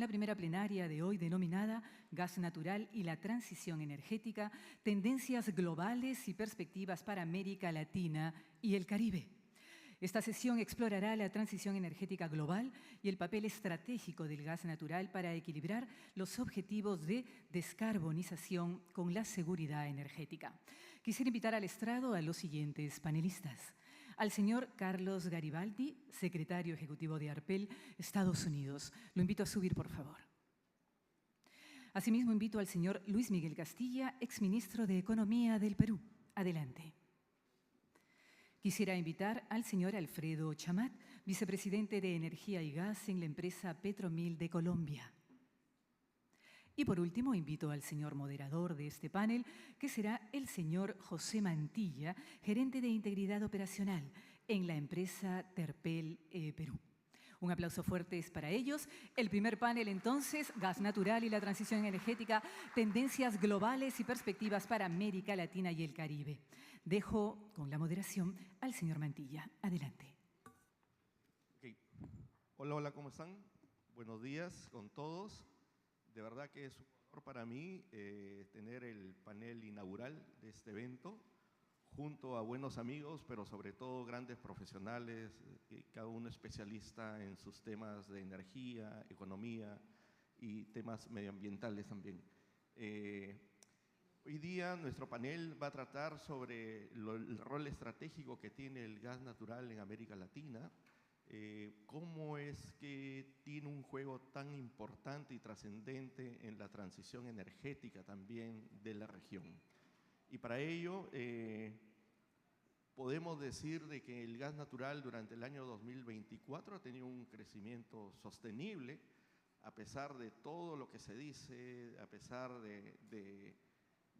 La primera plenaria de hoy denominada Gas Natural y la Transición Energética, Tendencias Globales y Perspectivas para América Latina y el Caribe. Esta sesión explorará la transición energética global y el papel estratégico del gas natural para equilibrar los objetivos de descarbonización con la seguridad energética. Quisiera invitar al estrado a los siguientes panelistas. Al señor Carlos Garibaldi, secretario ejecutivo de ARPEL, Estados Unidos. Lo invito a subir, por favor. Asimismo, invito al señor Luis Miguel Castilla, exministro de Economía del Perú. Adelante. Quisiera invitar al señor Alfredo Chamat, vicepresidente de Energía y Gas en la empresa Petromil de Colombia. Y por último, invito al señor moderador de este panel, que será el señor José Mantilla, gerente de Integridad Operacional en la empresa Terpel Perú. Un aplauso fuerte es para ellos. El primer panel, entonces, Gas Natural y la Transición Energética, Tendencias Globales y Perspectivas para América Latina y el Caribe. Dejo con la moderación al señor Mantilla. Adelante. Okay. Hola, ¿cómo están? Buenos días con todos. De verdad que es un honor para mí tener el panel inaugural de este evento, junto a buenos amigos, pero sobre todo grandes profesionales, cada uno especialista en sus temas de energía, economía y temas medioambientales también. Hoy día nuestro panel va a tratar sobre el rol estratégico que tiene el gas natural en América Latina, cómo es que tiene un juego tan importante y trascendente en la transición energética también de la región. Y para ello podemos decir de que el gas natural durante el año 2024 ha tenido un crecimiento sostenible, a pesar de todo lo que se dice, a pesar de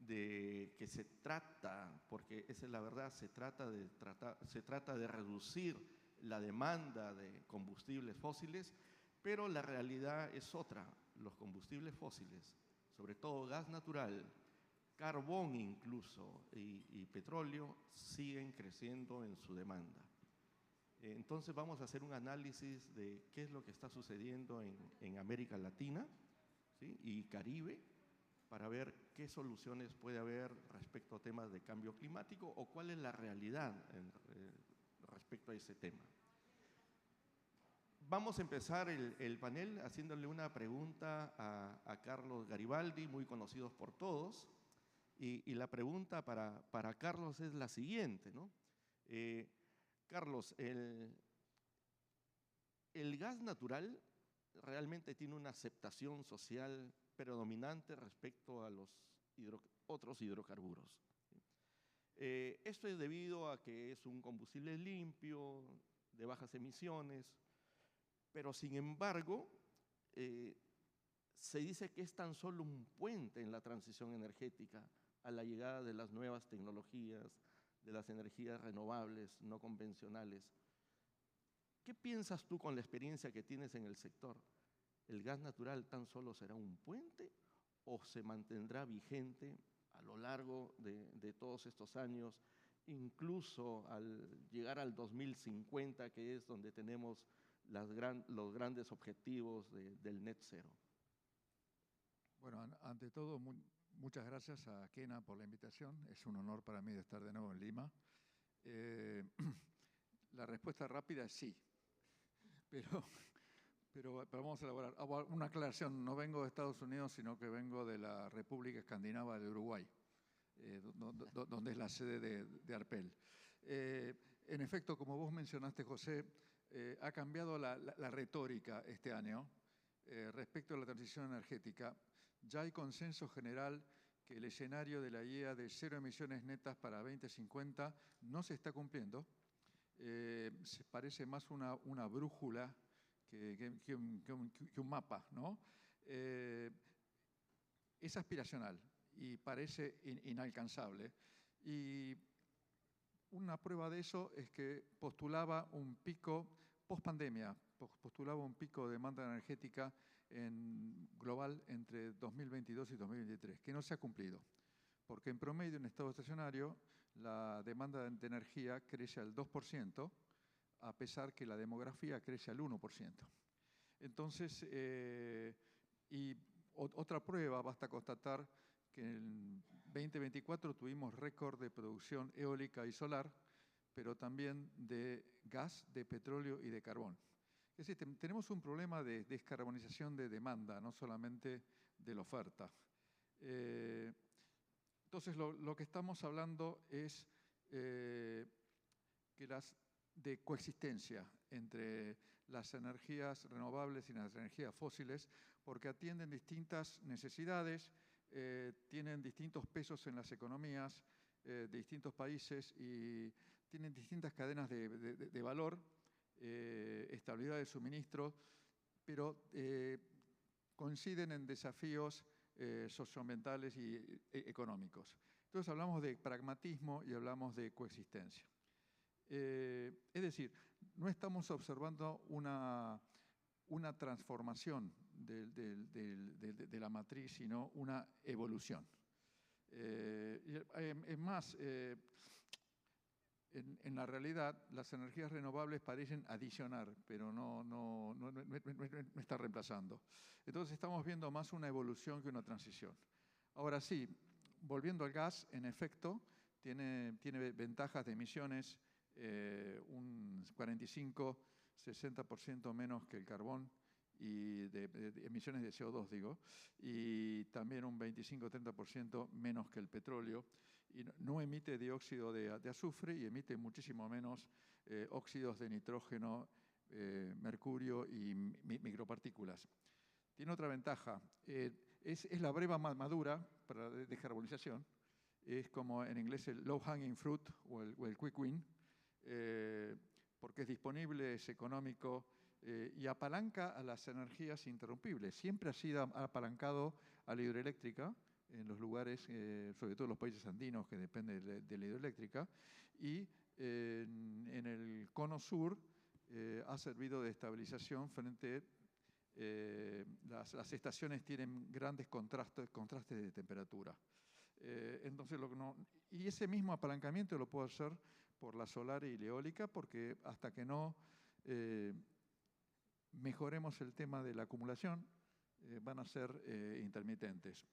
que se trata, porque esa es la verdad, se trata de reducir la demanda de combustibles fósiles, pero la realidad es otra. Los combustibles fósiles, sobre todo gas natural, carbón incluso y petróleo, siguen creciendo en su demanda. Entonces vamos a hacer un análisis de qué es lo que está sucediendo en América Latina, ¿sí?, y Caribe, para ver qué soluciones puede haber respecto a temas de cambio climático o cuál es la realidad respecto a ese tema. Vamos a empezar el panel haciéndole una pregunta a Carlos Garibaldi, muy conocidos por todos, y la pregunta para Carlos es la siguiente, ¿no? Carlos, ¿el gas natural realmente tiene una aceptación social predominante respecto a los otros hidrocarburos? Esto es debido a que es un combustible limpio, de bajas emisiones, pero sin embargo se dice que es tan solo un puente en la transición energética a la llegada de las nuevas tecnologías, de las energías renovables, no convencionales. ¿Qué piensas tú con la experiencia que tienes en el sector? ¿El gas natural tan solo será un puente o se mantendrá vigente a lo largo de todos estos años, incluso al llegar al 2050, que es donde tenemos los grandes objetivos del net zero? Bueno, ante todo, muchas gracias a Kena por la invitación. Es un honor para mí de estar de nuevo en Lima. La respuesta rápida es sí, pero vamos a elaborar. Una aclaración, no vengo de Estados Unidos, sino que vengo de la República Escandinava de Uruguay, donde es la sede de ARPEL. En efecto, como vos mencionaste, José, ha cambiado la retórica este año respecto a la transición energética. Ya hay consenso general que el escenario de la IEA de 0 emisiones netas para 2050 no se está cumpliendo. Se parece más una brújula que un mapa, ¿no? Es aspiracional y parece inalcanzable. Y una prueba de eso es que postulaba un pico post-pandemia, postulaba un pico de demanda energética global entre 2022 y 2023, que no se ha cumplido. Porque en promedio, en estado estacionario, la demanda de energía crece al 2%, a pesar que la demografía crece al 1%. Entonces, otra prueba, basta constatar que en 2024 tuvimos récord de producción eólica y solar, pero también de gas, de petróleo y de carbón. Es decir, tenemos un problema de descarbonización de demanda, no solamente de la oferta. Entonces, lo que estamos hablando es de coexistencia entre las energías renovables y las energías fósiles, porque atienden distintas necesidades, tienen distintos pesos en las economías de distintos países y tienen distintas cadenas de valor, estabilidad de suministro, pero coinciden en desafíos socioambientales y económicos. Entonces hablamos de pragmatismo y hablamos de coexistencia. Es decir, no estamos observando una transformación de la matriz, sino una evolución. Es más, en la realidad, las energías renovables parecen adicionar, pero no está reemplazando. Entonces estamos viendo más una evolución que una transición. Ahora sí, volviendo al gas, en efecto, tiene ventajas de emisiones, un 45-60% menos que el carbón, y de emisiones de CO2, digo, y también un 25-30% menos que el petróleo, y no emite dióxido de azufre y emite muchísimo menos óxidos de nitrógeno, mercurio y micropartículas. Tiene otra ventaja, es la breva más madura para la descarbonización, es como en inglés el low hanging fruit o el quick win, porque es disponible, es económico y apalanca a las energías interrumpibles. Siempre ha sido apalancado a la hidroeléctrica en los lugares, sobre todo en los países andinos que dependen de la hidroeléctrica, y en el cono sur ha servido de estabilización frente las estaciones tienen grandes contrastes de temperatura. Entonces, y ese mismo apalancamiento lo puedo hacer por la solar y la eólica, porque hasta que no mejoremos el tema de la acumulación, van a ser intermitentes.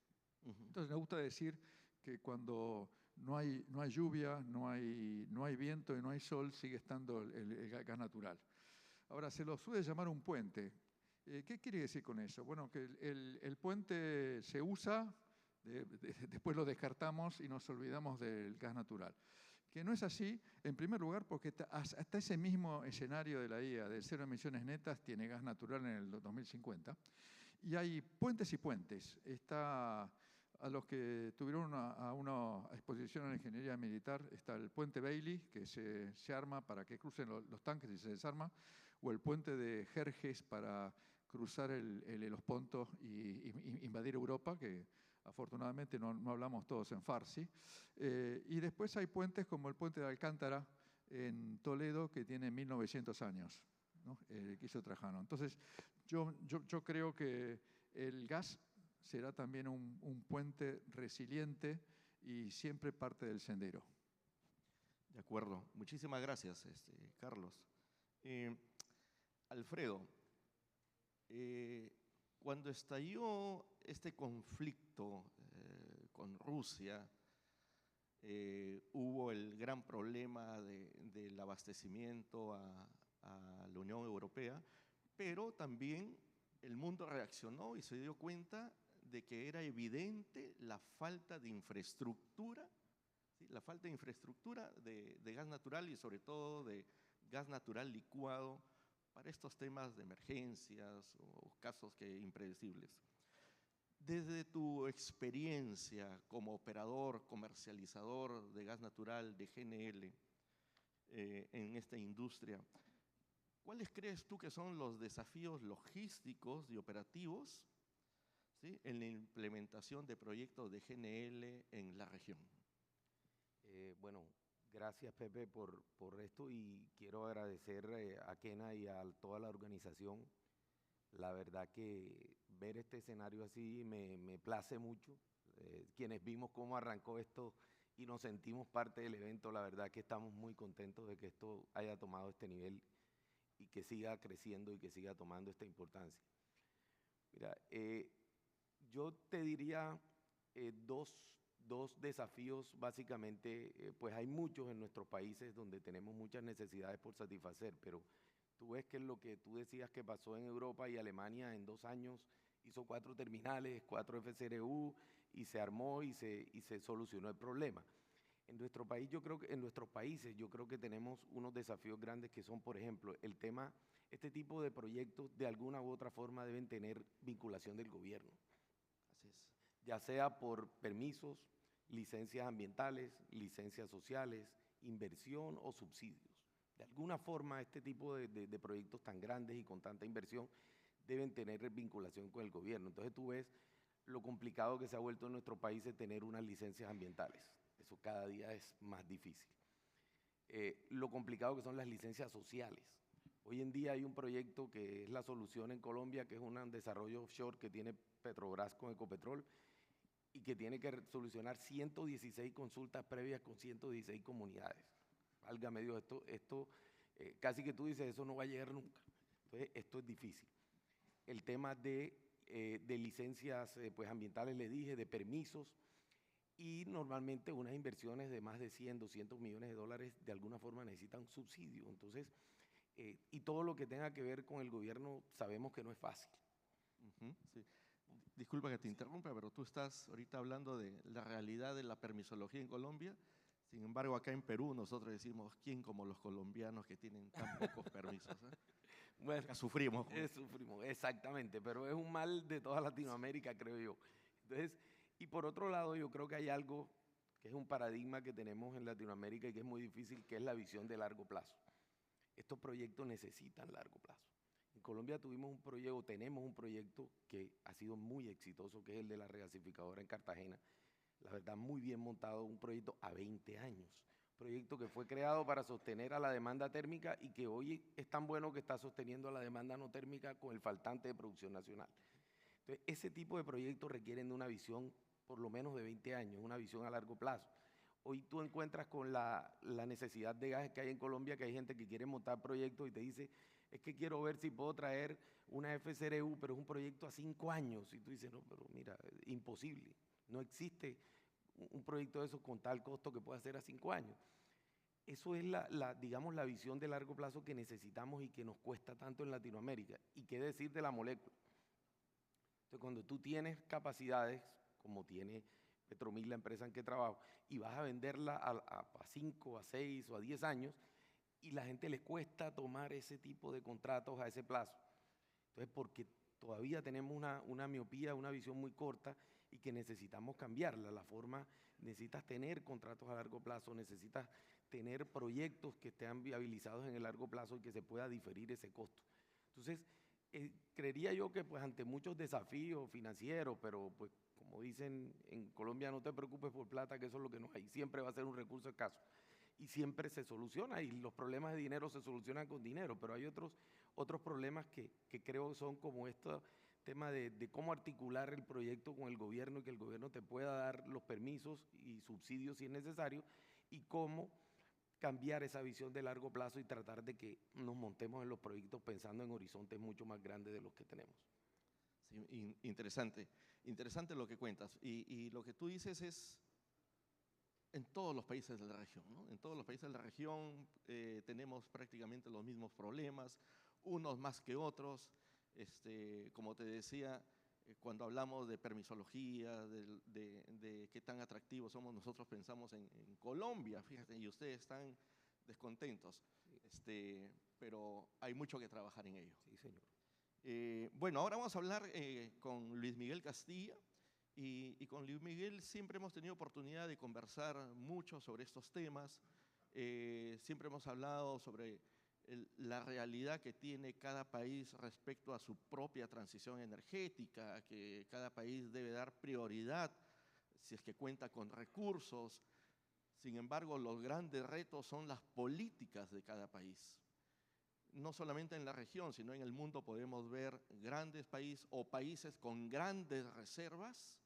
Entonces, me gusta decir que cuando no hay lluvia, no hay viento y no hay sol, sigue estando el gas natural. Ahora, se lo suele llamar un puente. ¿Qué quiere decir con eso? Bueno, que el puente se usa, después lo descartamos y nos olvidamos del gas natural. Que no es así, en primer lugar, porque hasta ese mismo escenario de la IA, de cero emisiones netas, tiene gas natural en el 2050. Y hay puentes y puentes. Está, a los que tuvieron una exposición en la ingeniería militar, está el puente Bailey, que se arma para que crucen los tanques y se desarma, o el puente de Jerjes para cruzar el Helesponto y invadir Europa, que afortunadamente no hablamos todos en farsi. Y después hay puentes como el puente de Alcántara en Toledo, que tiene 1900 años, ¿no? Que hizo Trajano. Entonces, yo creo que el gas será también un puente resiliente y siempre parte del sendero. De acuerdo. Muchísimas gracias, Carlos. Alfredo, cuando estalló este conflicto con Rusia, hubo el gran problema del abastecimiento a la Unión Europea, pero también el mundo reaccionó y se dio cuenta de que era evidente la falta de infraestructura, ¿sí? La falta de infraestructura de gas natural y sobre todo de gas natural licuado para estos temas de emergencias o casos impredecibles. Desde tu experiencia como operador, comercializador de gas natural de GNL en esta industria, ¿cuáles crees tú que son los desafíos logísticos y operativos, ¿sí?, en la implementación de proyectos de GNL en la región? Bueno, gracias Pepe por esto y quiero agradecer a Kena y a toda la organización. La verdad que ver este escenario así me place mucho. Quienes vimos cómo arrancó esto y nos sentimos parte del evento, la verdad que estamos muy contentos de que esto haya tomado este nivel y que siga creciendo y que siga tomando esta importancia. Mira, Yo te diría dos desafíos básicamente, pues hay muchos en nuestros países donde tenemos muchas necesidades por satisfacer, pero tú ves que lo que tú decías que pasó en Europa y Alemania en 2 años hizo 4 terminales, 4 FSRU y se armó y se solucionó el problema. En nuestro país, en nuestros países yo creo que tenemos unos desafíos grandes que son, por ejemplo, este tipo de proyectos de alguna u otra forma deben tener vinculación del gobierno. Así es. Ya sea por permisos, licencias ambientales, licencias sociales, inversión o subsidios. De alguna forma, este tipo de proyectos tan grandes y con tanta inversión deben tener vinculación con el gobierno. Entonces tú ves lo complicado que se ha vuelto en nuestro país de tener unas licencias ambientales. Eso cada día es más difícil. Lo complicado que son las licencias sociales. Hoy en día hay un proyecto que es la solución en Colombia, que es un desarrollo offshore que tiene Petrobras con Ecopetrol y que tiene que solucionar 116 consultas previas con 116 comunidades. Válgame Dios, esto casi que tú dices, eso no va a llegar nunca. Entonces, esto es difícil. El tema de licencias pues, ambientales, le dije, de permisos, y normalmente unas inversiones de más de 100, 200 millones de dólares de alguna forma necesitan subsidio. Entonces, y todo lo que tenga que ver con el gobierno sabemos que no es fácil. Sí. Disculpa que te interrumpa, pero tú estás ahorita hablando de la realidad de la permisología en Colombia. Sin embargo, acá en Perú nosotros decimos, ¿quién como los colombianos que tienen tan pocos permisos? Bueno, acá sufrimos. Sufrimos, exactamente, pero es un mal de toda Latinoamérica, creo yo. Entonces, y por otro lado, yo creo que hay algo que es un paradigma que tenemos en Latinoamérica y que es muy difícil, que es la visión de largo plazo. Estos proyectos necesitan largo plazo. En Colombia tenemos un proyecto que ha sido muy exitoso, que es el de la regasificadora en Cartagena. La verdad, muy bien montado, un proyecto a 20 años. Proyecto que fue creado para sostener a la demanda térmica y que hoy es tan bueno que está sosteniendo a la demanda no térmica con el faltante de producción nacional. Entonces, ese tipo de proyectos requieren de una visión por lo menos de 20 años, una visión a largo plazo. Hoy tú encuentras con la necesidad de gas que hay en Colombia, que hay gente que quiere montar proyectos y te dice, es que quiero ver si puedo traer una FSRU, pero es un proyecto a 5 años. Y tú dices, no, pero mira, imposible. No existe un proyecto de esos con tal costo que pueda ser a 5 años. Eso es digamos, la visión de largo plazo que necesitamos y que nos cuesta tanto en Latinoamérica. ¿Y qué decir de la molécula? Entonces, cuando tú tienes capacidades, como tiene Petromil, la empresa en que trabajo, y vas a venderla a 5, a 6 o a 10 años, y la gente le cuesta tomar ese tipo de contratos a ese plazo. Entonces, porque todavía tenemos una miopía, una visión muy corta y que necesitamos cambiarla. La forma, necesitas tener contratos a largo plazo, necesitas tener proyectos que estén viabilizados en el largo plazo y que se pueda diferir ese costo. Entonces, creería yo que pues ante muchos desafíos financieros, pero pues como dicen en Colombia, no te preocupes por plata, que eso es lo que no hay, siempre va a ser un recurso escaso y siempre se soluciona y los problemas de dinero se solucionan con dinero, pero hay otros problemas que creo son como este tema de cómo articular el proyecto con el gobierno y que el gobierno te pueda dar los permisos y subsidios si es necesario y cómo cambiar esa visión de largo plazo y tratar de que nos montemos en los proyectos pensando en horizontes mucho más grandes de los que tenemos. Sí, interesante lo que cuentas. Y lo que tú dices es en todos los países de la región, ¿no? En todos los países de la región tenemos prácticamente los mismos problemas, unos más que otros. Como te decía, cuando hablamos de permisología, de qué tan atractivos somos, nosotros pensamos en Colombia, fíjate, y ustedes están descontentos, pero hay mucho que trabajar en ello. Sí, señor. Bueno, ahora vamos a hablar con Luis Miguel Castilla, y con Luis Miguel siempre hemos tenido oportunidad de conversar mucho sobre estos temas. Siempre hemos hablado sobre la realidad que tiene cada país respecto a su propia transición energética, que cada país debe dar prioridad si es que cuenta con recursos. Sin embargo, los grandes retos son las políticas de cada país. No solamente en la región, sino en el mundo podemos ver grandes países o países con grandes reservas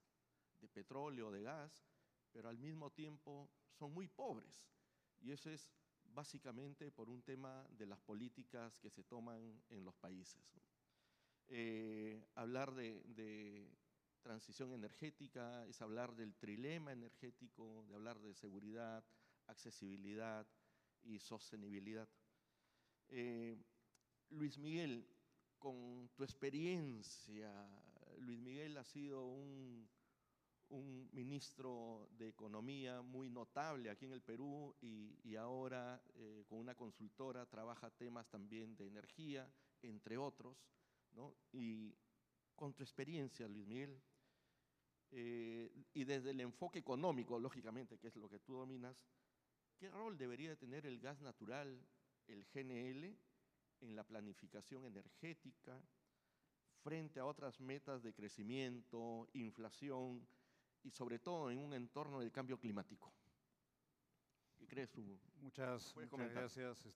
de petróleo, de gas, pero al mismo tiempo son muy pobres. Y eso es básicamente por un tema de las políticas que se toman en los países. Hablar de transición energética, es hablar del trilema energético, de hablar de seguridad, accesibilidad y sostenibilidad. Luis Miguel, con tu experiencia, Luis Miguel ha sido un ministro de Economía muy notable aquí en el Perú y ahora con una consultora trabaja temas también de energía, entre otros, ¿no? Y con tu experiencia, Luis Miguel, y desde el enfoque económico, lógicamente, que es lo que tú dominas, ¿qué rol debería tener el gas natural, el GNL, en la planificación energética frente a otras metas de crecimiento, inflación y sobre todo en un entorno del cambio climático? ¿Qué crees tú? Muchas gracias,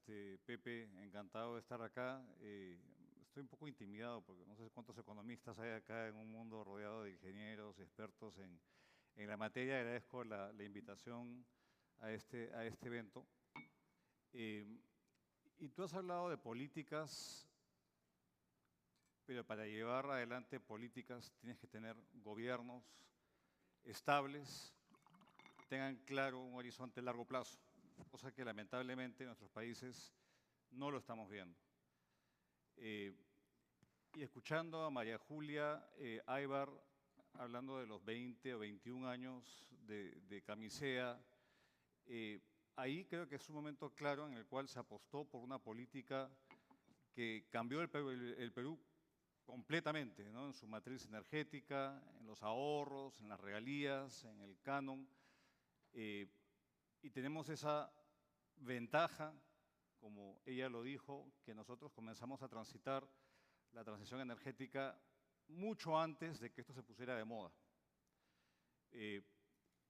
Pepe. Encantado de estar acá. Estoy un poco intimidado porque no sé cuántos economistas hay acá en un mundo rodeado de ingenieros y expertos en la materia. Agradezco la invitación a este evento. Y tú has hablado de políticas, pero para llevar adelante políticas tienes que tener gobiernos estables, tengan claro un horizonte a largo plazo, cosa que lamentablemente en nuestros países no lo estamos viendo. Y escuchando a María Julia Aybar hablando de los 20 o 21 años de Camisea, ahí creo que es un momento claro en el cual se apostó por una política que cambió el Perú completamente, ¿no? En su matriz energética, en los ahorros, en las regalías, en el canon. Y tenemos esa ventaja, como ella lo dijo, que nosotros comenzamos a transitar la transición energética mucho antes de que esto se pusiera de moda.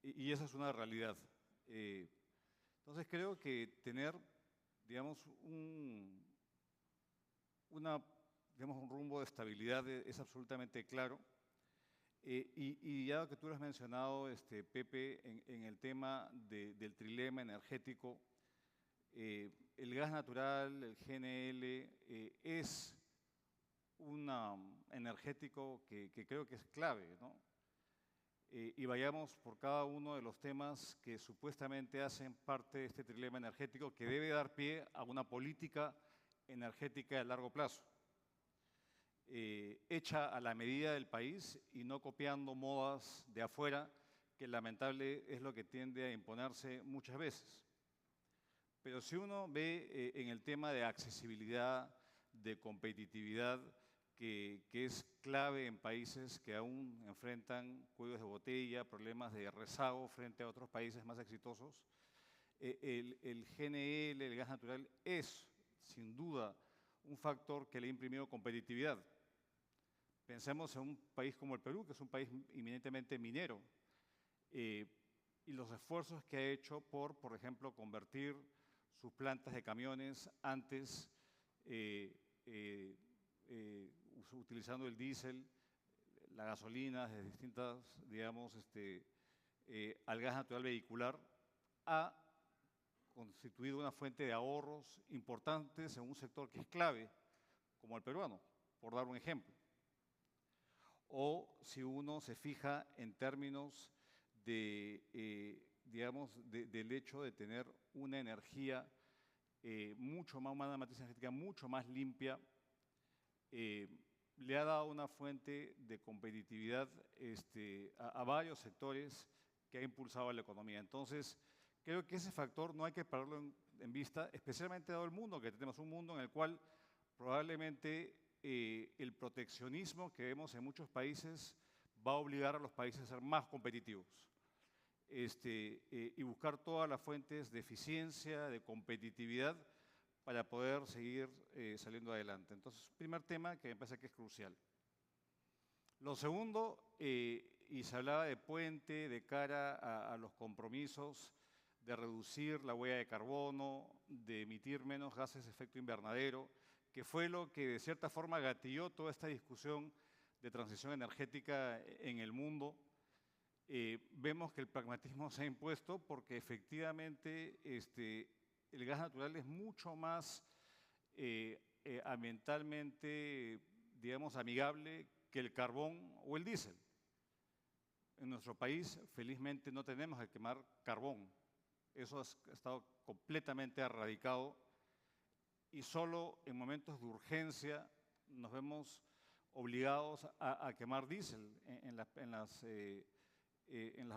Y esa es una realidad. Entonces creo que tener, digamos, un rumbo de estabilidad es absolutamente claro. Y ya que tú lo has mencionado, Pepe, en el tema del trilema energético, el gas natural, el GNL, es un energético que creo que es clave, ¿no? Y vayamos por cada uno de los temas que supuestamente hacen parte de este trilema energético que debe dar pie a una política energética de largo plazo, hecha a la medida del país y no copiando modas de afuera, que lamentable es lo que tiende a imponerse muchas veces. Pero si uno ve en el tema de accesibilidad, de competitividad, que es clave en países que aún enfrentan cuellos de botella, problemas de rezago frente a otros países más exitosos, el GNL, el gas natural, es sin duda un factor que le ha imprimido competitividad. Pensemos en un país como el Perú, que es un país eminentemente minero, y los esfuerzos que ha hecho por ejemplo, convertir sus plantas de camiones antes utilizando el diésel, la gasolina de distintas, digamos, al gas natural vehicular, ha constituido una fuente de ahorros importantes en un sector que es clave, como el peruano, por dar un ejemplo. O si uno se fija en términos de, digamos, del hecho de tener una energía mucho más, una matriz energética mucho más limpia, le ha dado una fuente de competitividad a varios sectores que ha impulsado la economía. Entonces, creo que ese factor no hay que perderlo en vista, especialmente dado el mundo que tenemos, un mundo en el cual probablemente el proteccionismo que vemos en muchos países va a obligar a los países a ser más competitivos y buscar todas las fuentes de eficiencia, de competitividad para poder seguir saliendo adelante. Entonces, primer tema que me parece que es crucial. Lo segundo, y se hablaba de puente de cara a los compromisos de reducir la huella de carbono, de emitir menos gases de efecto invernadero, que fue lo que de cierta forma gatilló toda esta discusión de transición energética en el mundo. Vemos que el pragmatismo se ha impuesto porque efectivamente el gas natural es mucho más ambientalmente, digamos, amigable que el carbón o el diésel. En nuestro país, felizmente, no tenemos que quemar carbón. Eso ha estado completamente erradicado y solo en momentos de urgencia nos vemos obligados a quemar diésel en las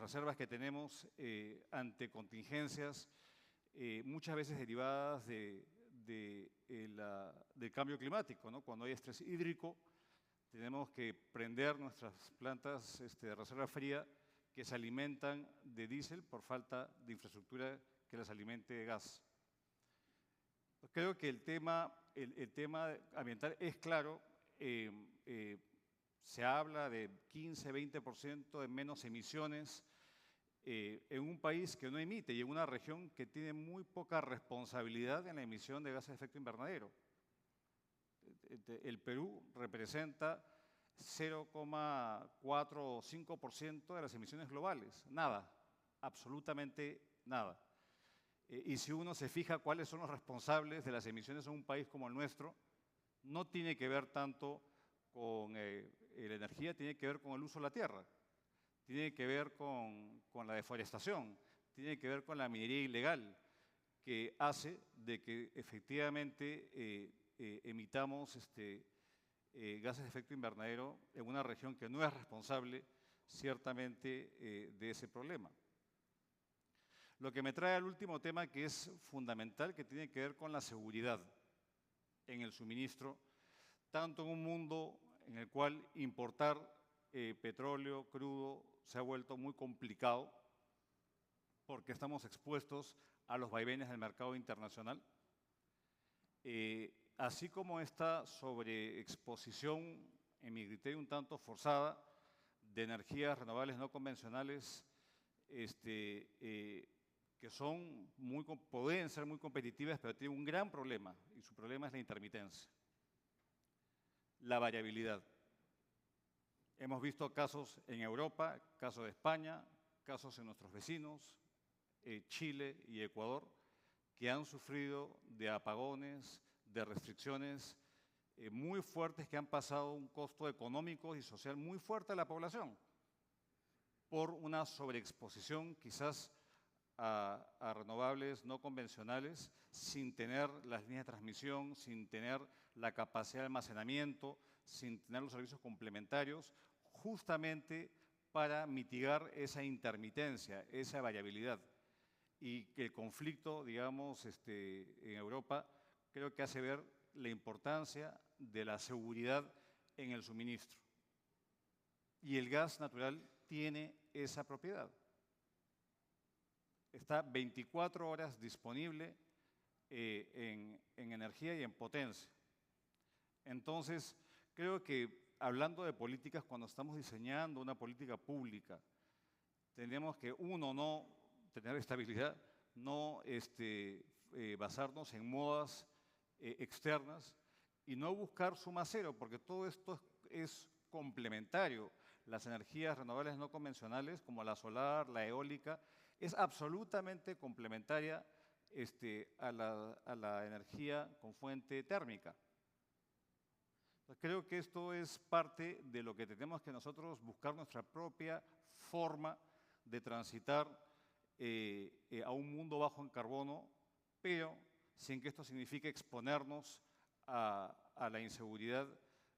reservas que tenemos ante contingencias muchas veces derivadas del cambio climático, ¿no? Cuando hay estrés hídrico, tenemos que prender nuestras plantas de reserva fría que se alimentan de diésel por falta de infraestructura que las alimente de gas. Creo que el tema ambiental es claro. Se habla de 15-20% de menos emisiones en un país que no emite y en una región que tiene muy poca responsabilidad en la emisión de gases de efecto invernadero. El Perú representa 0,4 o 5% de las emisiones globales. Nada, absolutamente nada. Y si uno se fija cuáles son los responsables de las emisiones en un país como el nuestro, no tiene que ver tanto con la energía, tiene que ver con el uso de la tierra, tiene que ver con la deforestación, tiene que ver con la minería ilegal, que hace de que efectivamente emitamos gases de efecto invernadero en una región que no es responsable ciertamente de ese problema. Lo que me trae al último tema, que es fundamental, que tiene que ver con la seguridad en el suministro, tanto en un mundo en el cual importar petróleo crudo se ha vuelto muy complicado porque estamos expuestos a los vaivenes del mercado internacional, así como esta sobreexposición, en mi criterio un tanto forzada, de energías renovables no convencionales que pueden ser muy competitivas, pero tienen un gran problema, y su problema es la intermitencia, la variabilidad. Hemos visto casos en Europa, casos de España, casos en nuestros vecinos, Chile y Ecuador, que han sufrido de apagones, de restricciones muy fuertes que han pasado un costo económico y social muy fuerte a la población por una sobreexposición quizás a renovables no convencionales sin tener las líneas de transmisión, sin tener la capacidad de almacenamiento, sin tener los servicios complementarios, justamente para mitigar esa intermitencia, esa variabilidad. Y que el conflicto, digamos, en Europa, creo que hace ver la importancia de la seguridad en el suministro. Y el gas natural tiene esa propiedad. Está 24 horas disponible en energía y en potencia. Entonces, creo que hablando de políticas, cuando estamos diseñando una política pública, tenemos que, uno, no tener estabilidad, no basarnos en modas externas y no buscar suma cero, porque todo esto es complementario. Las energías renovables no convencionales, como la solar, la eólica, es absolutamente complementaria a la energía con fuente térmica. Creo que esto es parte de lo que tenemos que nosotros buscar nuestra propia forma de transitar a un mundo bajo en carbono, pero sin que esto signifique exponernos a la inseguridad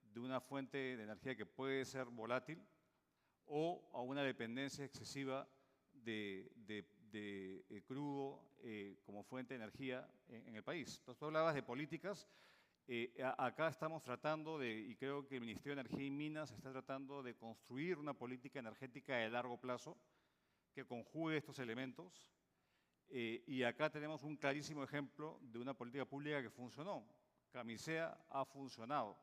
de una fuente de energía que puede ser volátil o a una dependencia excesiva de crudo como fuente de energía en el país. Entonces, tú hablabas de políticas. Acá estamos tratando y creo que el Ministerio de Energía y Minas está tratando de construir una política energética de largo plazo que conjugue estos elementos. Y acá tenemos un clarísimo ejemplo de una política pública que funcionó. Camisea ha funcionado.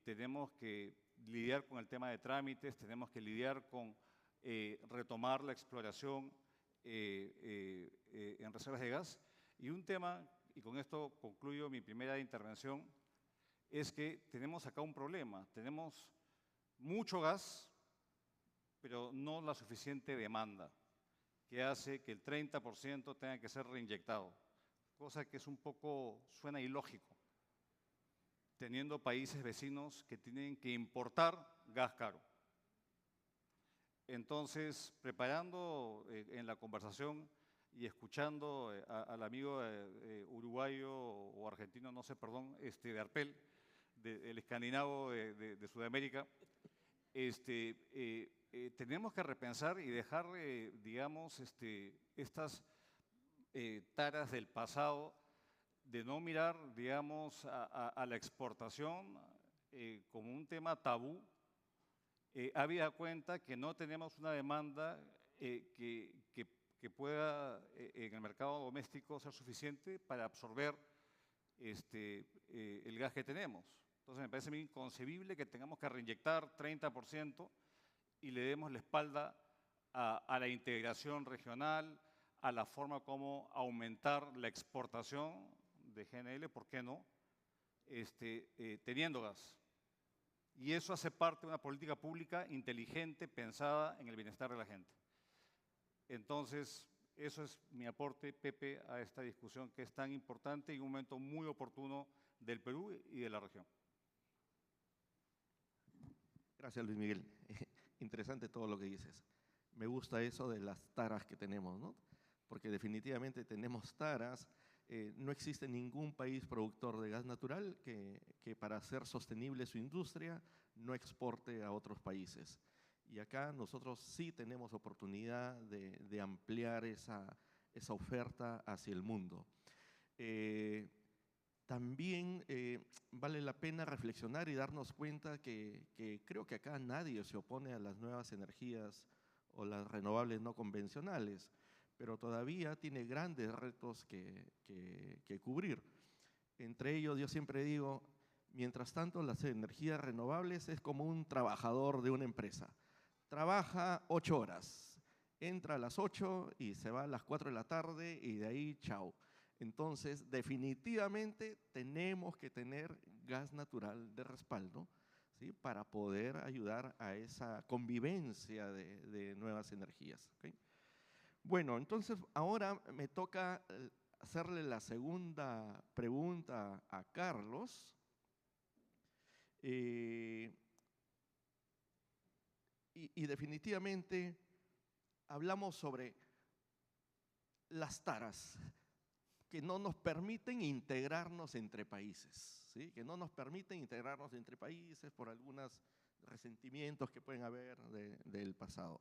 Tenemos que lidiar con el tema de trámites, tenemos que lidiar con retomar la exploración en reservas de gas. Y un tema, y con esto concluyo mi primera intervención, es que tenemos acá un problema. Tenemos mucho gas, pero no la suficiente demanda, que hace que el 30% tenga que ser reinyectado, cosa que es un poco, suena ilógico, teniendo países vecinos que tienen que importar gas caro. Entonces, preparando en la conversación y escuchando al amigo uruguayo o argentino, no sé, perdón, de Arpel, el escandinavo de Sudamérica, tenemos que repensar y dejar, digamos, estas taras del pasado de no mirar, digamos, a la exportación como un tema tabú, habida cuenta que no tenemos una demanda que pueda en el mercado doméstico ser suficiente para absorber el gas que tenemos. Entonces me parece muy inconcebible que tengamos que reinyectar 30% y le demos la espalda a la integración regional, a la forma como aumentar la exportación de GNL, ¿por qué no? Teniendo gas. Y eso hace parte de una política pública inteligente, pensada en el bienestar de la gente. Entonces, eso es mi aporte, Pepe, a esta discusión que es tan importante y un momento muy oportuno del Perú y de la región. Gracias, Luis Miguel. Interesante todo lo que dices. Me gusta eso de las taras que tenemos, ¿no? Porque definitivamente tenemos taras. No existe ningún país productor de gas natural que para hacer sostenible su industria no exporte a otros países. Y acá nosotros sí tenemos oportunidad de ampliar esa oferta hacia el mundo. También vale la pena reflexionar y darnos cuenta que creo que acá nadie se opone a las nuevas energías o las renovables no convencionales, pero todavía tiene grandes retos que cubrir. Entre ellos, yo siempre digo, mientras tanto, las energías renovables es como un trabajador de una empresa. Trabaja 8 horas, entra a las 8 y se va a las 4 de la tarde y de ahí, chao. Entonces, definitivamente tenemos que tener gas natural de respaldo, ¿sí? Para poder ayudar a esa convivencia de nuevas energías, ¿okay? Bueno, entonces ahora me toca hacerle la segunda pregunta a Carlos. Y definitivamente hablamos sobre las taras que no nos permiten integrarnos entre países, ¿sí? Que no nos permiten integrarnos entre países por algunos resentimientos que pueden haber del pasado.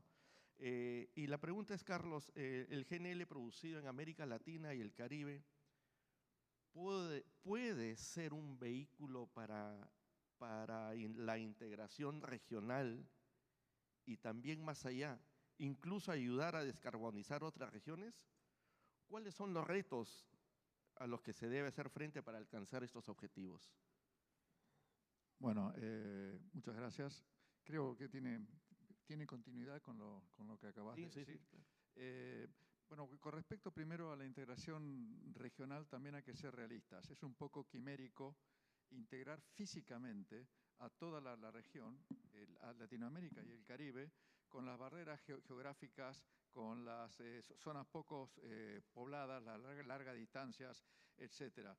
Y la pregunta es, Carlos, ¿el GNL producido en América Latina y el Caribe puede ser un vehículo para la integración regional y también más allá, incluso ayudar a descarbonizar otras regiones? ¿Cuáles son los retos a los que se debe hacer frente para alcanzar estos objetivos? Bueno, muchas gracias. Creo que tiene continuidad con lo que acabas de decir. Sí, claro. Bueno, con respecto primero a la integración regional, también hay que ser realistas. Es un poco quimérico integrar físicamente a toda la región, a Latinoamérica y el Caribe, con las barreras geográficas, con las zonas poco pobladas, las largas distancias, etc.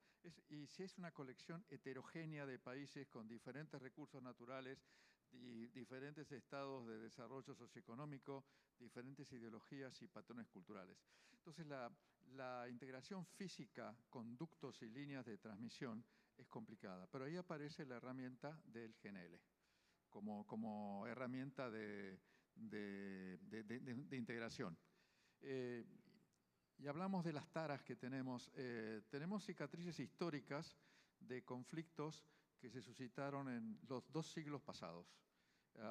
Y si es una colección heterogénea de países con diferentes recursos naturales y diferentes estados de desarrollo socioeconómico, diferentes ideologías y patrones culturales. Entonces, la integración física, conductos y líneas de transmisión es complicada, pero ahí aparece la herramienta del GNL como herramienta de integración. Y hablamos de las taras que tenemos. Tenemos cicatrices históricas de conflictos que se suscitaron en los 2 siglos pasados.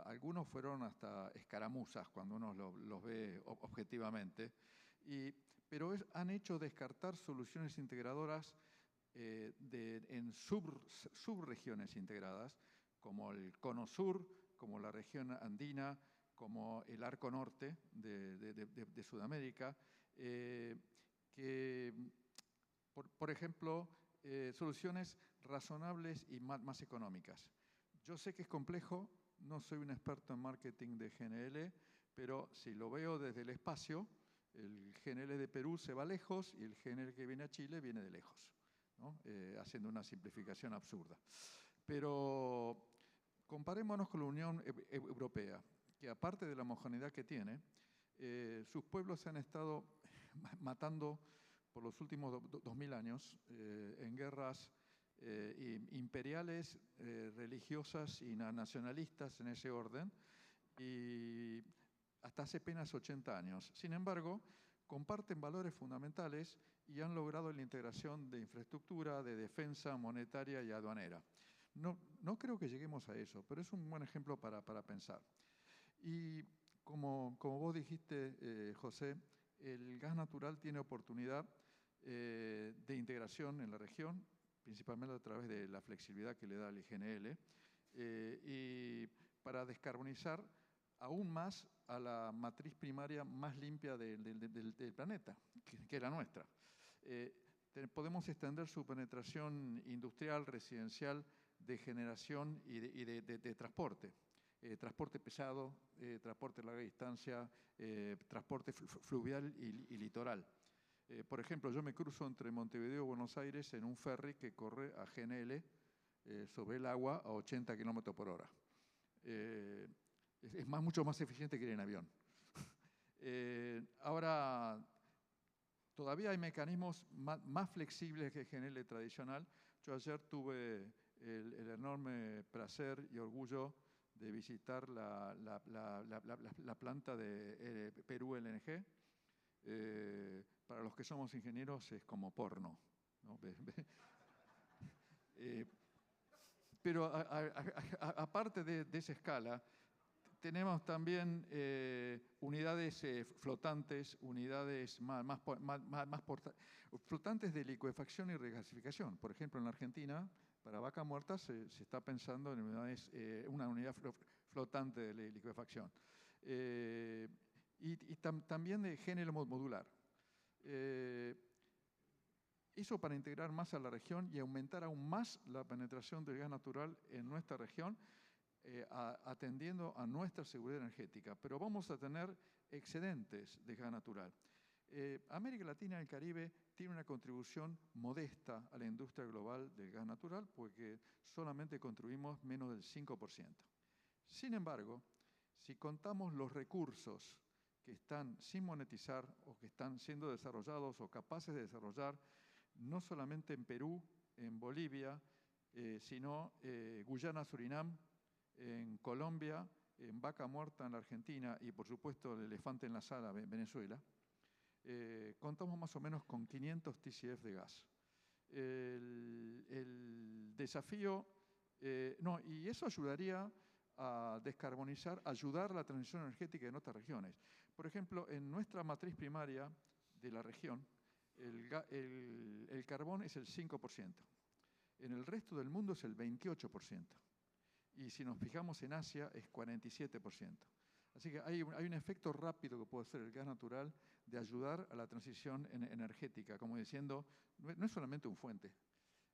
Algunos fueron hasta escaramuzas cuando uno los ve objetivamente, pero han hecho descartar soluciones integradoras en subregiones integradas, como el Cono Sur, como la región andina, como el Arco Norte de Sudamérica, que, por ejemplo, soluciones razonables y más económicas. Yo sé que es complejo, no soy un experto en marketing de GNL, pero si lo veo desde el espacio, el GNL de Perú se va lejos y el GNL que viene a Chile viene de lejos, ¿no? Haciendo una simplificación absurda. Pero comparémonos con la Unión Europea. que aparte de la homogeneidad que tiene, sus pueblos se han estado matando por los últimos 2000 años en guerras imperiales, religiosas y nacionalistas en ese orden, y hasta hace apenas 80 años. Sin embargo, comparten valores fundamentales y han logrado la integración de infraestructura, de defensa monetaria y aduanera. No creo que lleguemos a eso, pero es un buen ejemplo para pensar. Y como vos dijiste, José, el gas natural tiene oportunidad de integración en la región, principalmente a través de la flexibilidad que le da el IGNL, y para descarbonizar aún más a la matriz primaria más limpia del planeta, que es la nuestra. Podemos extender su penetración industrial, residencial, de generación y de transporte. Transporte pesado, transporte de larga distancia, transporte fluvial y litoral. Por ejemplo, yo me cruzo entre Montevideo y Buenos Aires en un ferry que corre a GNL sobre el agua a 80 kilómetros por hora. Es mucho más eficiente que ir en avión. Ahora, todavía hay mecanismos más flexibles que el GNL tradicional. Yo ayer tuve el enorme placer y orgullo de visitar la planta de Perú LNG. Para los que somos ingenieros es como porno, ¿no? Pero aparte de esa escala, tenemos también unidades flotantes, unidades flotantes de liquefacción y regasificación. Por ejemplo, en la Argentina, para Vaca Muerta se está pensando en unidades, una unidad flotante de liquefacción. Y también de género modular. Eso para integrar más a la región y aumentar aún más la penetración del gas natural en nuestra región, atendiendo a nuestra seguridad energética. Pero vamos a tener excedentes de gas natural. América Latina y el Caribe tiene una contribución modesta a la industria global del gas natural porque solamente contribuimos menos del 5%. Sin embargo, si contamos los recursos que están sin monetizar o que están siendo desarrollados o capaces de desarrollar, no solamente en Perú, en Bolivia, sino Guyana, Surinam, en Colombia, en Vaca Muerta, en la Argentina y, por supuesto, el elefante en la sala, Venezuela, contamos más o menos con 500 TCF de gas. El desafío, y eso ayudaría a descarbonizar, ayudar a la transición energética de nuestras regiones. Por ejemplo, en nuestra matriz primaria de la región, el carbón es el 5%. En el resto del mundo es el 28%. Y si nos fijamos en Asia, es 47%. Así que hay un efecto rápido que puede ser el gas natural de ayudar a la transición energética, como diciendo, no es solamente un fuente.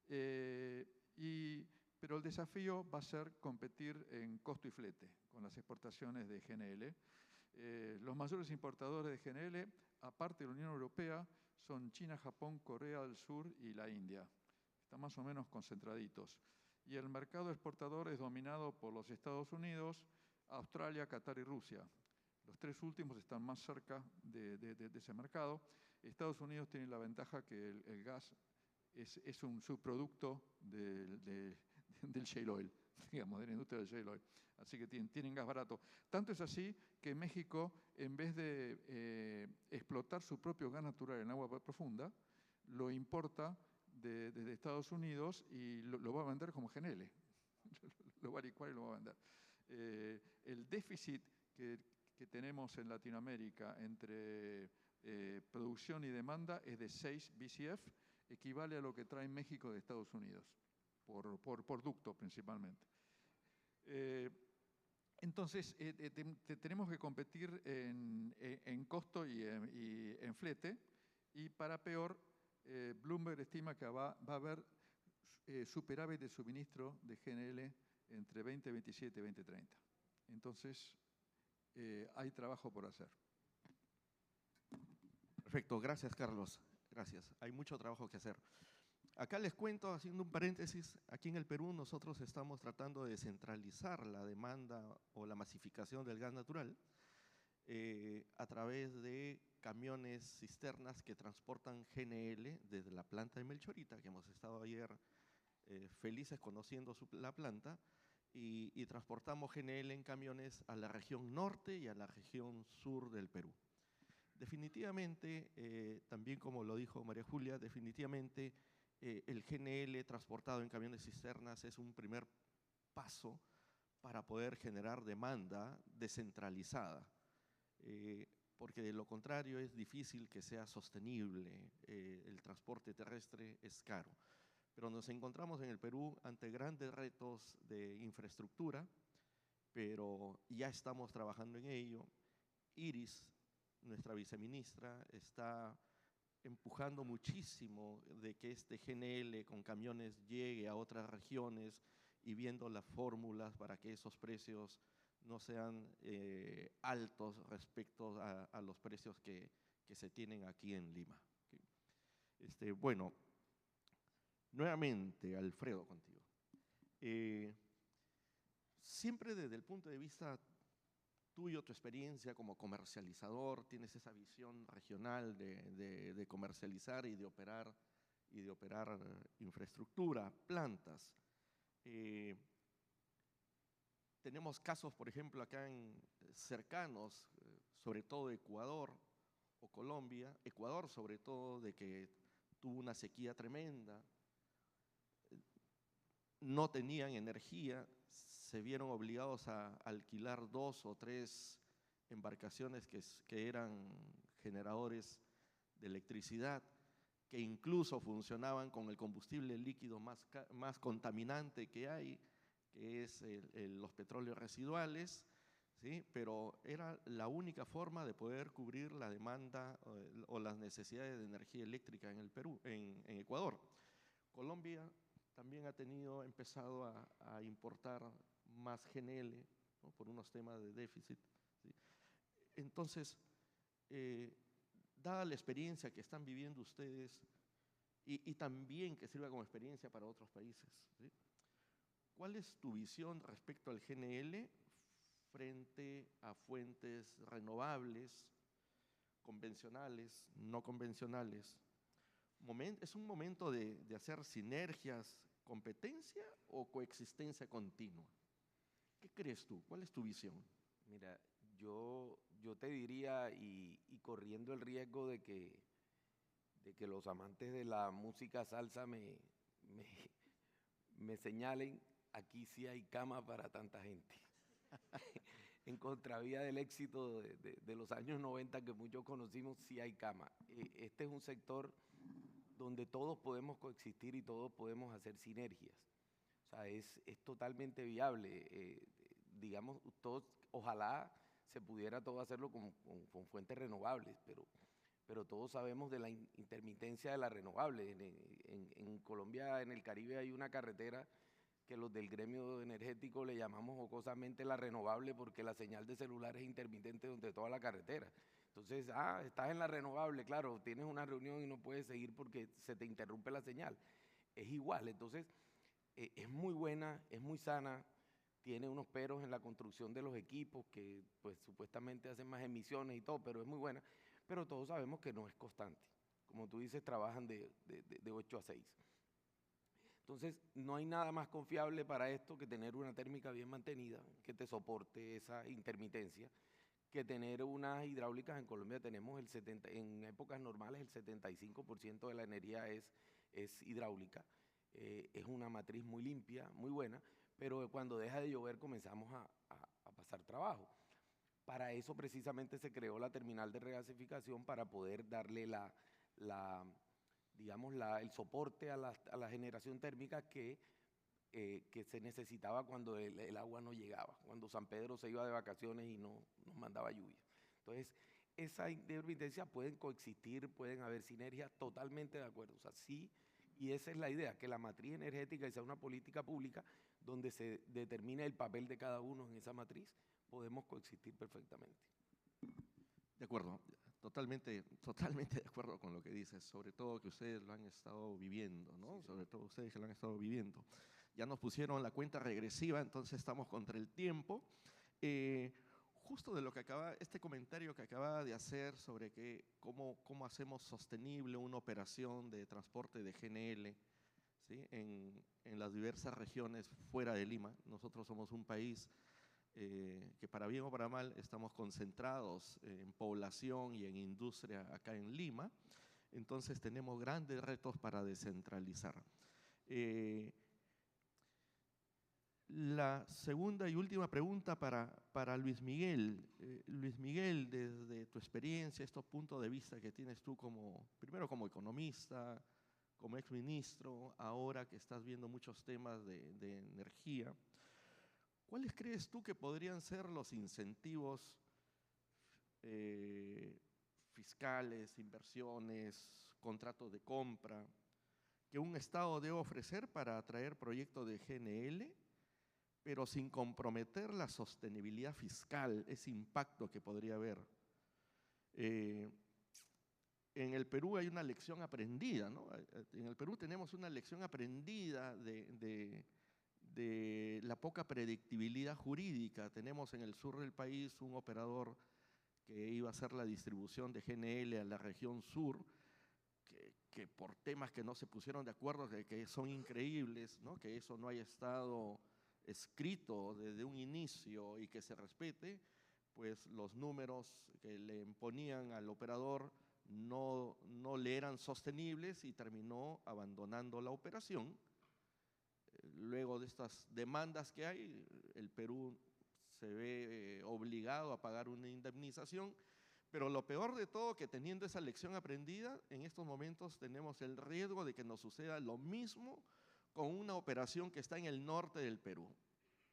Pero el desafío va a ser competir en costo y flete con las exportaciones de GNL. Los mayores importadores de GNL, aparte de la Unión Europea, son China, Japón, Corea del Sur y la India. Están más o menos concentraditos. Y el mercado exportador es dominado por los Estados Unidos, Australia, Qatar y Rusia. Los tres últimos están más cerca de ese mercado. Estados Unidos tiene la ventaja que el gas es un subproducto del shale oil, digamos, de la industria del shale oil. Así que tienen gas barato. Tanto es así que México, en vez de explotar su propio gas natural en agua profunda, lo importa desde Estados Unidos y lo va a vender como GNL. Lo va a licuar y lo va a vender. El déficit que tenemos en Latinoamérica entre producción y demanda es de 6 BCF, equivale a lo que trae México de Estados Unidos, por ducto principalmente. Entonces, tenemos que competir en costo y en flete, y para peor, Bloomberg estima que va a haber superávit de suministro de GNL entre 2027 y 2030. Entonces, hay trabajo por hacer. Perfecto, gracias Carlos, gracias. Hay mucho trabajo que hacer. Acá les cuento, haciendo un paréntesis, aquí en el Perú nosotros estamos tratando de descentralizar la demanda o la masificación del gas natural a través de camiones cisternas que transportan GNL desde la planta de Melchorita, que hemos estado ayer felices conociendo la planta, y transportamos GNL en camiones a la región norte y a la región sur del Perú. Definitivamente, también como lo dijo María Julia, definitivamente el GNL transportado en camiones cisternas es un primer paso para poder generar demanda descentralizada, porque de lo contrario es difícil que sea sostenible, el transporte terrestre es caro. Pero nos encontramos en el Perú ante grandes retos de infraestructura, pero ya estamos trabajando en ello. Iris, nuestra viceministra, está empujando muchísimo de que este GNL con camiones llegue a otras regiones y viendo las fórmulas para que esos precios no sean altos respecto a los precios que se tienen aquí en Lima. Bueno, nuevamente, Alfredo, contigo. Siempre desde el punto de vista tuyo, tu experiencia como comercializador, tienes esa visión regional de comercializar y de operar infraestructura, plantas. Tenemos casos, por ejemplo, acá cercanos, sobre todo Ecuador o Colombia. Ecuador, sobre todo, de que tuvo una sequía tremenda, no tenían energía, se vieron obligados a alquilar 2 o 3 embarcaciones que eran generadores de electricidad, que incluso funcionaban con el combustible líquido más contaminante que hay, que es los petróleos residuales, ¿sí? Pero era la única forma de poder cubrir la demanda o las necesidades de energía eléctrica en el Perú, en Ecuador. Colombia también ha empezado a importar más GNL, ¿no? Por unos temas de déficit, ¿sí? Entonces, dada la experiencia que están viviendo ustedes y también que sirva como experiencia para otros países, ¿sí? ¿Cuál es tu visión respecto al GNL frente a fuentes renovables, convencionales, no convencionales? ¿Es un momento de hacer sinergias, competencia o coexistencia continua? ¿Qué crees tú? ¿Cuál es tu visión? Mira, yo te diría, y corriendo el riesgo de que los amantes de la música salsa me señalen, aquí sí hay cama para tanta gente. En contravía del éxito de los años 90 que muchos conocimos, sí hay cama. Este es un sector donde todos podemos coexistir y todos podemos hacer sinergias. O sea, es totalmente viable. Digamos, ojalá se pudiera todo hacerlo con fuentes renovables, pero todos sabemos de la intermitencia de la renovable. En Colombia, en el Caribe, hay una carretera que los del gremio energético le llamamos jocosamente la renovable porque la señal de celular es intermitente durante toda la carretera. Entonces, estás en la renovable, claro, tienes una reunión y no puedes seguir porque se te interrumpe la señal. Es igual, entonces, es muy buena, es muy sana, tiene unos peros en la construcción de los equipos que pues supuestamente hacen más emisiones y todo, pero es muy buena, pero todos sabemos que no es constante. Como tú dices, trabajan de 8 a 6. Entonces, no hay nada más confiable para esto que tener una térmica bien mantenida, que te soporte esa intermitencia, que tener unas hidráulicas. En Colombia tenemos en épocas normales el 75% de la energía es hidráulica. Es una matriz muy limpia, muy buena, pero cuando deja de llover comenzamos a pasar trabajo. Para eso precisamente se creó la terminal de regasificación, para poder darle el soporte a la generación térmica que se necesitaba cuando el agua no llegaba, cuando San Pedro se iba de vacaciones y no nos mandaba lluvia. Entonces, esa intermitencia pueden coexistir, pueden haber sinergias, totalmente de acuerdo. O sea, sí, y esa es la idea, que la matriz energética sea una política pública donde se determine el papel de cada uno en esa matriz, podemos coexistir perfectamente. De acuerdo, totalmente de acuerdo con lo que dices, sobre todo que ustedes lo han estado viviendo, ¿no? Sí. Sobre todo ustedes que lo han estado viviendo. Ya nos pusieron la cuenta regresiva, entonces estamos contra el tiempo. Justo de lo que este comentario que acaba de hacer sobre cómo hacemos sostenible una operación de transporte de GNL, ¿sí? En las diversas regiones fuera de Lima. Nosotros somos un país que para bien o para mal estamos concentrados en población y en industria acá en Lima, entonces tenemos grandes retos para descentralizar. La segunda y última pregunta para Luis Miguel. Luis Miguel, desde tu experiencia, estos puntos de vista que tienes tú primero como economista, como exministro, ahora que estás viendo muchos temas de energía, ¿cuáles crees tú que podrían ser los incentivos fiscales, inversiones, contratos de compra que un Estado debe ofrecer para atraer proyectos de GNL, pero sin comprometer la sostenibilidad fiscal, ese impacto que podría haber? En el Perú hay una lección aprendida, ¿no? En el Perú tenemos una lección aprendida de la poca predictibilidad jurídica. Tenemos en el sur del país un operador que iba a hacer la distribución de GNL a la región sur, que por temas que no se pusieron de acuerdo, que son increíbles, ¿no? Que eso no haya estado escrito desde un inicio y que se respete, pues los números que le imponían al operador no le eran sostenibles y terminó abandonando la operación. Luego de estas demandas que hay, el Perú se ve obligado a pagar una indemnización, pero lo peor de todo, que teniendo esa lección aprendida, en estos momentos tenemos el riesgo de que nos suceda lo mismo con una operación que está en el norte del Perú.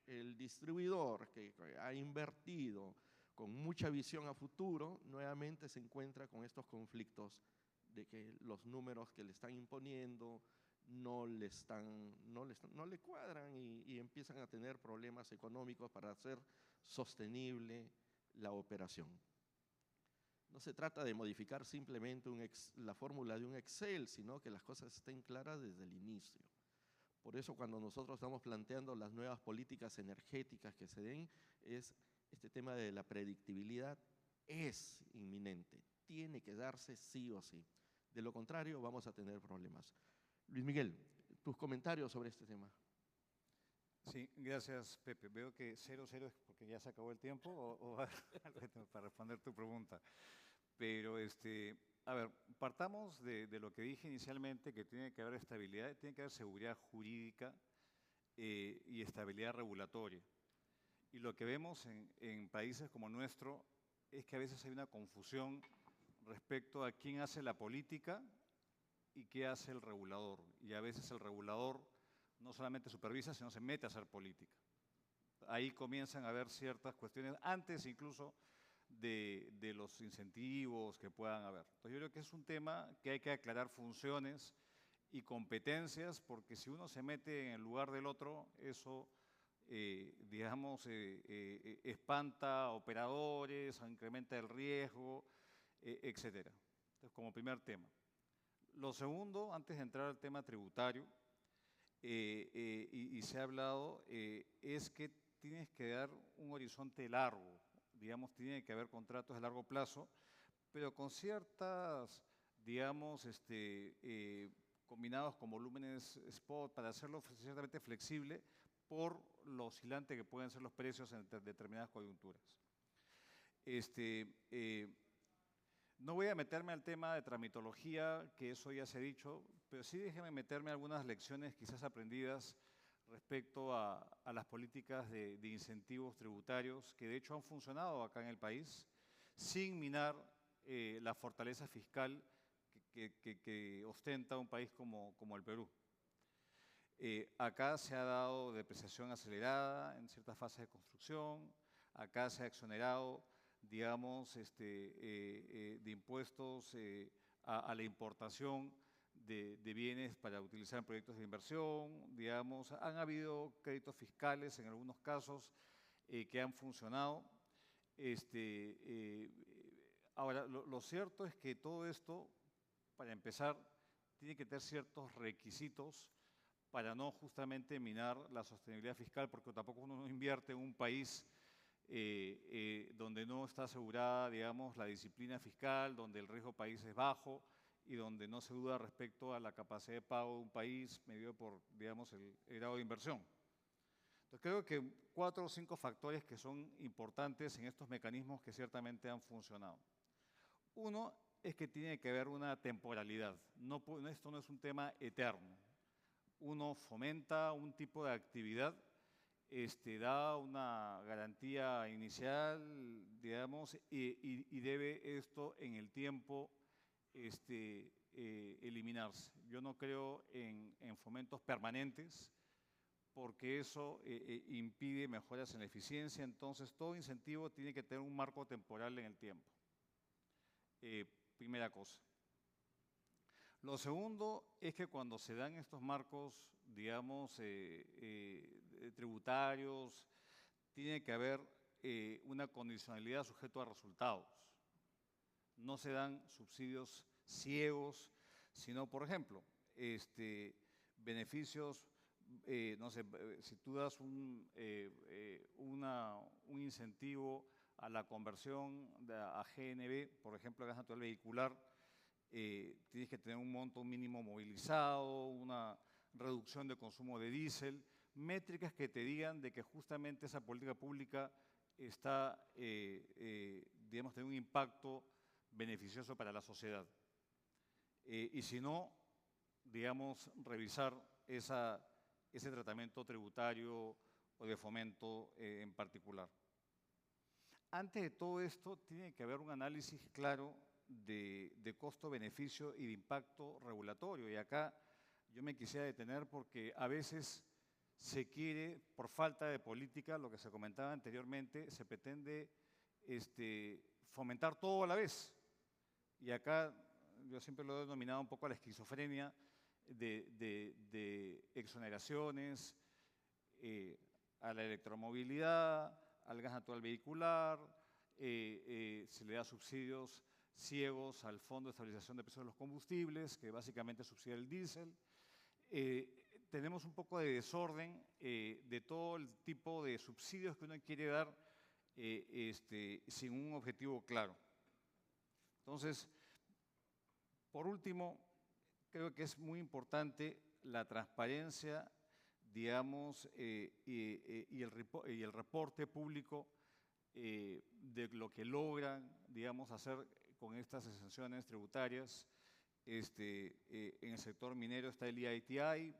El distribuidor que ha invertido con mucha visión a futuro, nuevamente se encuentra con estos conflictos de que los números que le están imponiendo no le cuadran y empiezan a tener problemas económicos para hacer sostenible la operación. No se trata de modificar simplemente la fórmula de un Excel, sino que las cosas estén claras desde el inicio. Por eso cuando nosotros estamos planteando las nuevas políticas energéticas que se den, este tema de la predictibilidad es inminente, tiene que darse sí o sí. De lo contrario vamos a tener problemas. Luis Miguel, tus comentarios sobre este tema. Sí, gracias, Pepe. Veo que 0-0 es porque ya se acabó el tiempo o para responder tu pregunta. Pero, a ver, partamos de lo que dije inicialmente, que tiene que haber estabilidad, tiene que haber seguridad jurídica y estabilidad regulatoria. Y lo que vemos en países como el nuestro es que a veces hay una confusión respecto a quién hace la política y qué hace el regulador. Y a veces el regulador no solamente supervisa, sino se mete a hacer política. Ahí comienzan a haber ciertas cuestiones, antes incluso de los incentivos que puedan haber. Entonces yo creo que es un tema que hay que aclarar funciones y competencias, porque si uno se mete en el lugar del otro, eso, digamos, espanta operadores, incrementa el riesgo, etcétera. Entonces, como primer tema. Lo segundo, antes de entrar al tema tributario, y se ha hablado, es que tienes que dar un horizonte largo, digamos, tiene que haber contratos de largo plazo, pero con ciertas, digamos, combinados con volúmenes spot para hacerlo ciertamente flexible por lo oscilante que pueden ser los precios en determinadas coyunturas. No voy a meterme al tema de tramitología, que eso ya se ha dicho, pero sí déjeme meterme algunas lecciones quizás aprendidas respecto a las políticas de incentivos tributarios que de hecho han funcionado acá en el país sin minar la fortaleza fiscal que ostenta un país como el Perú. Acá se ha dado depreciación acelerada en ciertas fases de construcción, acá se ha exonerado, digamos, de impuestos a la importación de bienes para utilizar en proyectos de inversión, digamos, han habido créditos fiscales en algunos casos que han funcionado. Ahora, lo cierto es que todo esto, para empezar, tiene que tener ciertos requisitos para no justamente minar la sostenibilidad fiscal, porque tampoco uno no invierte en un país donde no está asegurada, digamos, la disciplina fiscal, donde el riesgo país es bajo y donde no se duda respecto a la capacidad de pago de un país medido por, digamos, el grado de inversión. Entonces, creo que 4 o 5 factores que son importantes en estos mecanismos que ciertamente han funcionado. Uno es que tiene que haber una temporalidad. Esto no es un tema eterno. Uno fomenta un tipo de actividad, da una garantía inicial, digamos, y debe esto en el tiempo eliminarse. Yo no creo en fomentos permanentes, porque eso impide mejoras en la eficiencia. Entonces, todo incentivo tiene que tener un marco temporal en el tiempo. Primera cosa. Lo segundo es que cuando se dan estos marcos, digamos, tributarios, tiene que haber una condicionalidad sujeto a resultados. No se dan subsidios ciegos, sino, por ejemplo, beneficios, no sé, si tú das un incentivo a la conversión a GNV, por ejemplo, gas natural vehicular, tienes que tener un monto mínimo movilizado, una reducción de consumo de diésel, métricas que te digan de que justamente esa política pública está, digamos, tiene un impacto beneficioso para la sociedad. Y si no, digamos, revisar ese tratamiento tributario o de fomento en particular. Antes de todo esto, tiene que haber un análisis claro de costo-beneficio y de impacto regulatorio. Y acá yo me quisiera detener porque a veces se quiere, por falta de política, lo que se comentaba anteriormente, se pretende fomentar todo a la vez. Y acá yo siempre lo he denominado un poco a la esquizofrenia de exoneraciones, a la electromovilidad, al gas natural vehicular, se le da subsidios ciegos al Fondo de Estabilización de Precios de los Combustibles, que básicamente subsidia el diésel. Tenemos un poco de desorden de todo el tipo de subsidios que uno quiere dar sin un objetivo claro. Entonces, por último, creo que es muy importante la transparencia, digamos, y el reporte público de lo que logran, digamos, hacer con estas exenciones tributarias. En el sector minero está el EITI,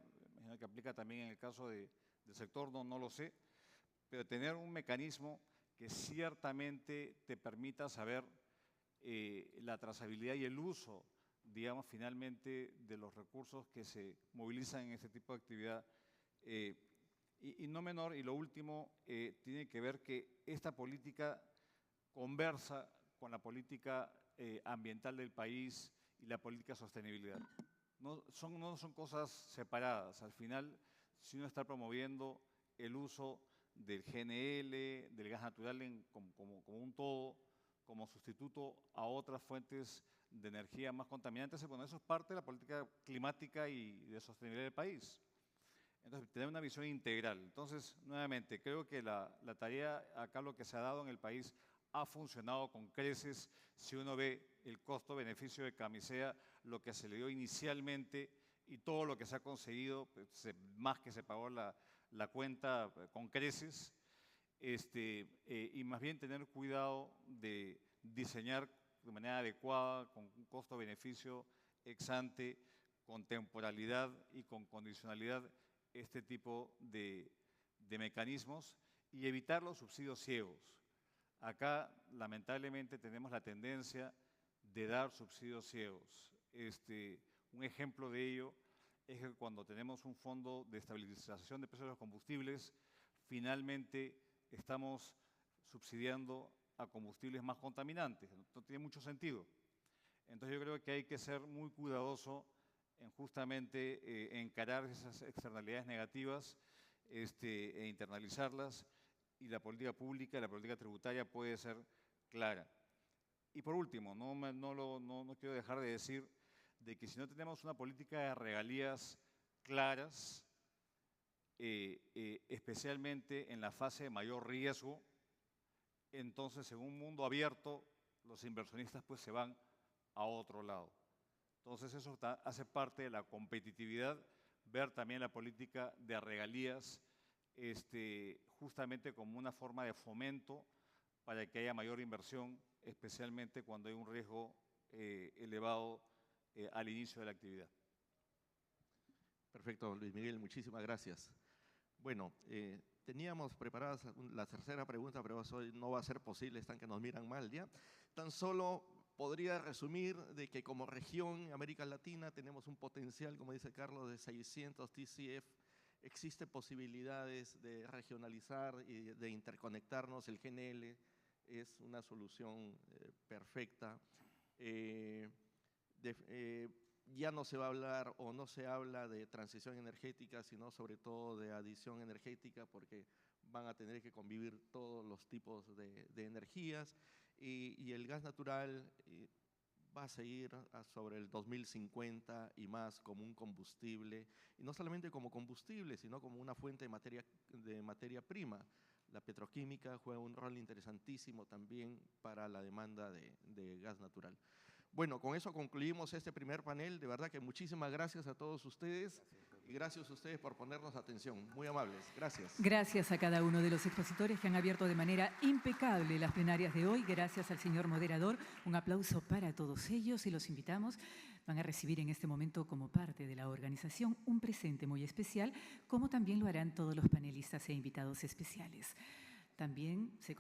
que aplica también en el caso del sector, no lo sé, pero tener un mecanismo que ciertamente te permita saber la trazabilidad y el uso, digamos, finalmente de los recursos que se movilizan en este tipo de actividad. Y no menor, y lo último, tiene que ver que esta política conversa con la política ambiental del país y la política de sostenibilidad. No son cosas separadas. Al final, si uno está promoviendo el uso del GNL, del gas natural como un todo, como sustituto a otras fuentes de energía más contaminantes, bueno, eso es parte de la política climática y de sostenibilidad del país. Entonces, tener una visión integral. Entonces, nuevamente, creo que la tarea acá, lo que se ha dado en el país, ha funcionado con creces. Si uno ve el costo-beneficio de Camisea, lo que se le dio inicialmente y todo lo que se ha conseguido, pues, más que se pagó la cuenta con creces, y más bien tener cuidado de diseñar de manera adecuada, con un costo-beneficio ex ante, con temporalidad y con condicionalidad, este tipo de mecanismos y evitar los subsidios ciegos. Acá, lamentablemente, tenemos la tendencia de dar subsidios ciegos. Un ejemplo de ello es que cuando tenemos un fondo de estabilización de precios de los combustibles, finalmente estamos subsidiando a combustibles más contaminantes. No tiene mucho sentido. Entonces yo creo que hay que ser muy cuidadoso en justamente encarar esas externalidades negativas e internalizarlas, y la política pública, la política tributaria puede ser clara. Y por último, no quiero dejar de decir de que si no tenemos una política de regalías claras, especialmente en la fase de mayor riesgo, entonces en un mundo abierto los inversionistas pues se van a otro lado. Entonces eso hace parte de la competitividad, ver también la política de regalías justamente como una forma de fomento para que haya mayor inversión, especialmente cuando hay un riesgo elevado al inicio de la actividad. Perfecto, Luis Miguel, muchísimas gracias. Bueno, teníamos preparadas la tercera pregunta, pero eso no va a ser posible, están que nos miran mal ya. Tan solo podría resumir de que como región en América Latina tenemos un potencial, como dice Carlos, de 600 TCF. Existen posibilidades de regionalizar y de interconectarnos. El GNL es una solución perfecta. Ya no se va a hablar o no se habla de transición energética, sino sobre todo de adición energética, porque van a tener que convivir todos los tipos de energías y el gas natural va a seguir sobre el 2050 y más como un combustible, y no solamente como combustible, sino como una fuente de materia prima. La petroquímica juega un rol interesantísimo también para la demanda de gas natural. Bueno, con eso concluimos este primer panel. De verdad que muchísimas gracias a todos ustedes y gracias a ustedes por ponernos atención. Muy amables. Gracias. Gracias a cada uno de los expositores que han abierto de manera impecable las plenarias de hoy. Gracias al señor moderador. Un aplauso para todos ellos y los invitamos. Van a recibir en este momento como parte de la organización un presente muy especial, como también lo harán todos los panelistas e invitados especiales. También se